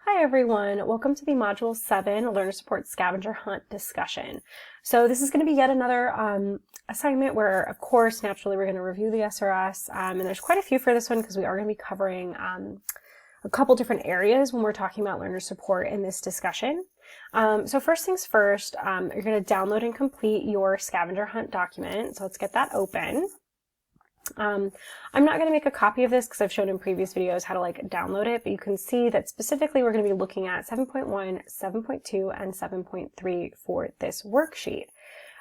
Hi everyone, welcome to the Module 7 Learner Support Scavenger Hunt discussion. So this is going to be yet another assignment where, of course, naturally we're going to review the SRS, and there's quite a few for this one because we are going to be covering a couple different areas when we're talking about learner support in this discussion. So first things first, you're going to download and complete your scavenger hunt document. So let's get that open. I'm not going to make a copy of this because I've shown in previous videos how to download it, but you can see that specifically we're going to be looking at 7.1, 7.2, and 7.3 for this worksheet.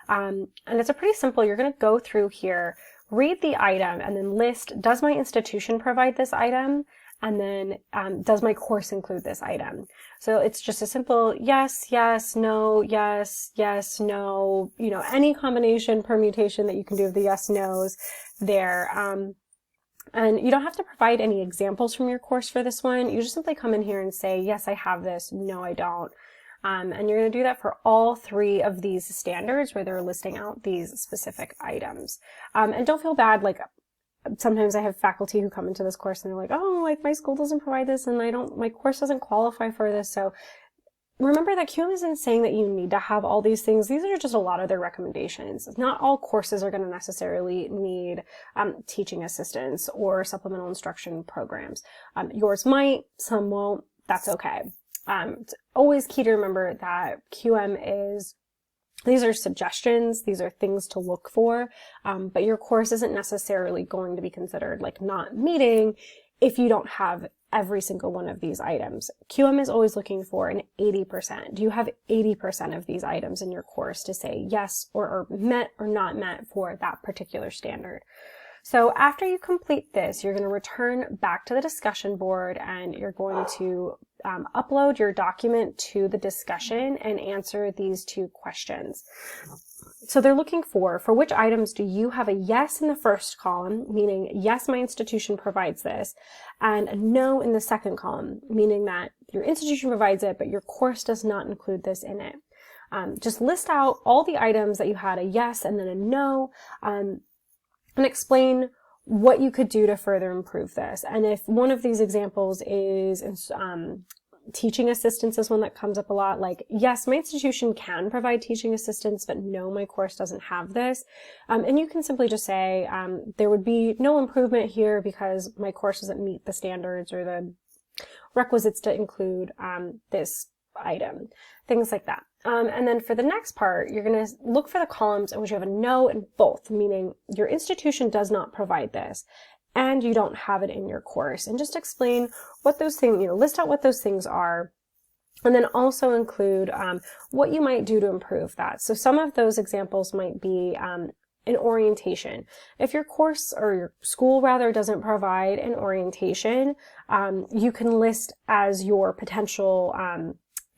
And it's a pretty simple, you're going to go through here, read the item, and then list, does my institution provide this item? And then, does my course include this item? So it's just a simple yes, yes, no, yes, yes, no, any combination, permutation that you can do of the yes, no's there. And you don't have to provide any examples from your course for this one. You just simply come in here and say, yes, I have this, no, I don't. And you're going to do that for all three of these standards where they're listing out these specific items. And don't feel bad, sometimes I have faculty who come into this course and they're like, oh, my school doesn't provide this and my course doesn't qualify for this. So remember that QM isn't saying that you need to have all these things. These are just a lot of their recommendations. Not all courses are going to necessarily need teaching assistants or supplemental instruction programs. Yours might, some won't. That's okay. It's always key to remember that these are suggestions, these are things to look for, but your course isn't necessarily going to be considered not meeting if you don't have every single one of these items. QM is always looking for an 80%. Do you have 80% of these items in your course to say yes or met or not met for that particular standard? So after you complete this, you're going to return back to the discussion board and you're going to upload your document to the discussion and answer these two questions. So they're looking for which items do you have a yes in the first column, meaning yes, my institution provides this, and a no in the second column, meaning that your institution provides it, but your course does not include this in it. Just list out all the items that you had a yes and then a no, and explain what you could do to further improve this. And if one of these examples is teaching assistance is one that comes up a lot, yes, my institution can provide teaching assistance, but no, my course doesn't have this. And you can simply just say, there would be no improvement here because my course doesn't meet the standards or the requisites to include this item, things like that. And then for the next part, you're going to look for the columns in which you have a no in both, meaning your institution does not provide this and you don't have it in your course, and just explain what those things, list out what those things are, and then also include what you might do to improve that. So some of those examples might be an orientation. If your course or your school rather doesn't provide an orientation, you can list as your potential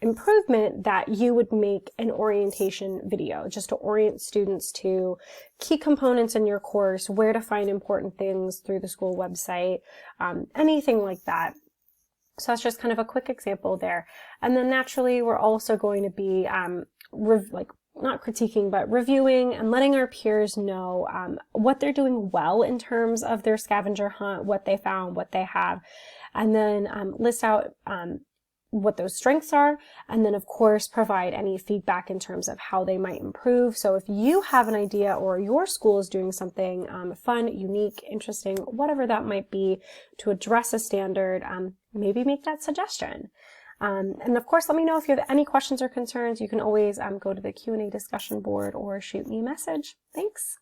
improvement that you would make an orientation video just to orient students to key components in your course, where to find important things through the school website, anything like that. So that's just kind of a quick example there. And then naturally, we're also going to be not critiquing, but reviewing and letting our peers know what they're doing well in terms of their scavenger hunt, what they found, what they have, and then list out what those strengths are, and then of course provide any feedback in terms of how they might improve. So if you have an idea or your school is doing something fun, unique, interesting, whatever that might be to address a standard, maybe make that suggestion. And of course, let me know if you have any questions or concerns. You can always go to the Q&A discussion board or shoot me a message. Thanks.